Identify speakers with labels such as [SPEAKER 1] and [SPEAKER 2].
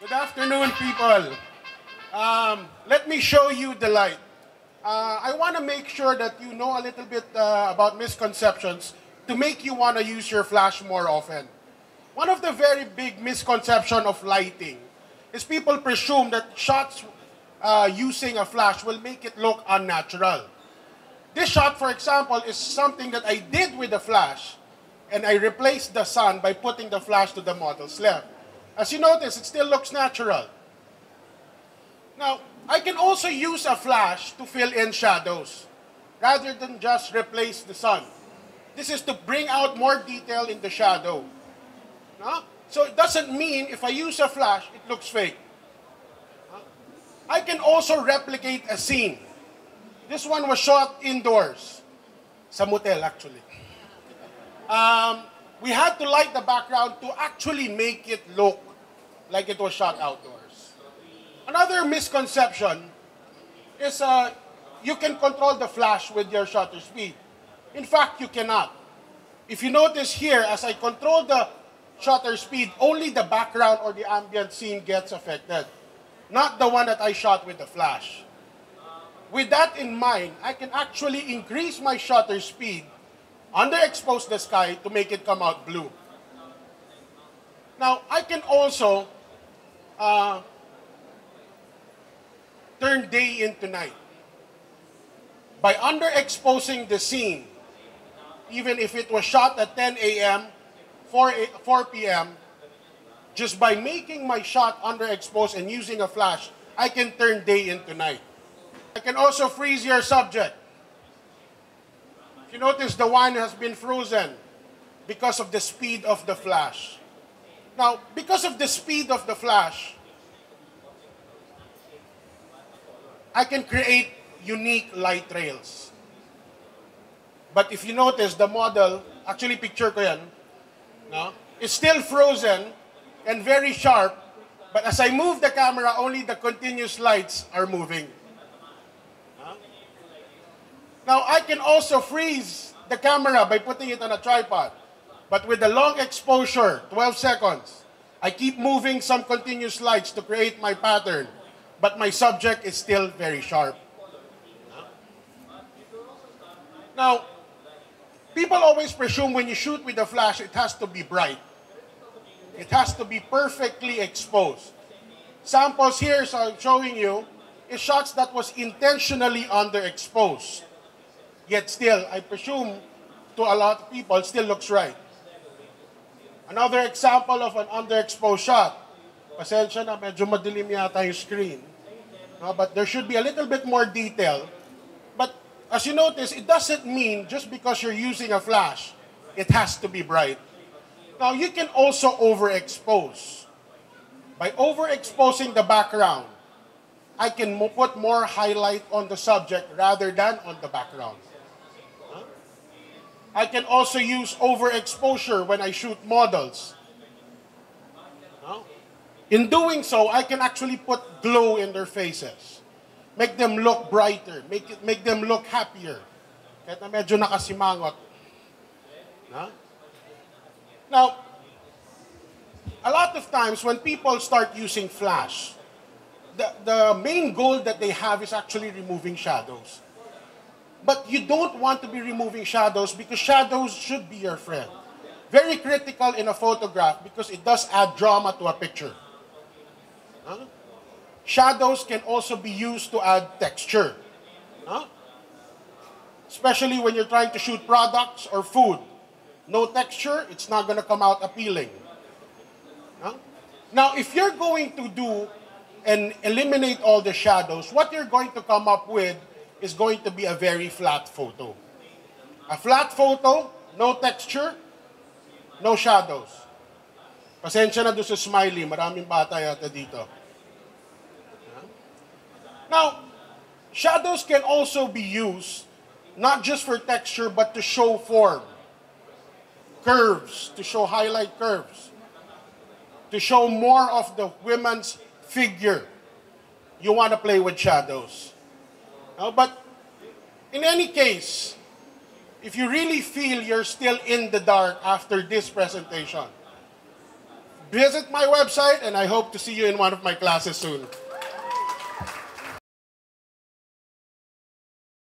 [SPEAKER 1] Good afternoon, people. Let me show you the light. I want to make sure that you know a little bit about misconceptions to make you want to use your flash more often. One of the very big misconceptions of lighting is people presume that shots using a flash will make it look unnatural. This shot, for example, is something that I did with the flash, and I replaced the sun by putting the flash to the model's left. As you notice, it still looks natural. Now, I can also use a flash to fill in shadows, rather than just replace the sun. This is to bring out more detail in the shadow. No? So it doesn't mean if I use a flash, it looks fake. I can also replicate a scene. This one was shot indoors. Sa motel, actually. We had to light the background to actually make it look like it was shot outdoors. Another misconception is you can control the flash with your shutter speed. In fact, you cannot. If you notice here, as I control the shutter speed, only the background or the ambient scene gets affected, not the one that I shot with the flash. With that in mind, I can actually increase my shutter speed, underexpose the sky to make it come out blue. Now, I can also turn day into night. By underexposing the scene, even if it was shot at 10 a.m., 4 p.m., just by making my shot underexposed and using a flash, I can turn day into night. I can also freeze your subject. If you notice, the wine has been frozen because of the speed of the flash. Now, because of the speed of the flash, I can create unique light trails. But if you notice, the model, actually picture ko yan, no, is still frozen and very sharp, but as I move the camera, only the continuous lights are moving. Now, I can also freeze the camera by putting it on a tripod. But with the long exposure, 12 seconds, I keep moving some continuous lights to create my pattern, but my subject is still very sharp. Now, people always presume when you shoot with a flash, it has to be bright. It has to be perfectly exposed. Samples here, so I'm showing you, is shots that was intentionally underexposed. Yet still, I presume, to a lot of people, still looks right. Another example of an underexposed shot. Pasensya na, medyo madilim yata yung screen. But there should be a little bit more detail. But as you notice, it doesn't mean just because you're using a flash, it has to be bright. Now, you can also overexpose. By overexposing the background, I can put more highlight on the subject rather than on the background. I can also use overexposure when I shoot models. In doing so, I can actually put glow in their faces. Make them look brighter. Make them look happier. Kahit na medyo nakasimangot. Now, a lot of times when people start using flash, the main goal that they have is actually removing shadows. But you don't want to be removing shadows because shadows should be your friend. Very critical in a photograph because it does add drama to a picture. Shadows can also be used to add texture. Especially when you're trying to shoot products or food. No texture, it's not going to come out appealing. Now, if you're going to do and eliminate all the shadows, what you're going to come up with is going to be a very flat photo. A flat photo, no texture, no shadows. Pasensya na doon sa smiley, maraming bata yata dito. Now, shadows can also be used not just for texture but to show form. Curves, to show highlight curves. To show more of the woman's figure. You want to play with shadows. But in any case, if you really feel you're still in the dark after this presentation, Visit my website, and I hope to see you in one of my classes soon.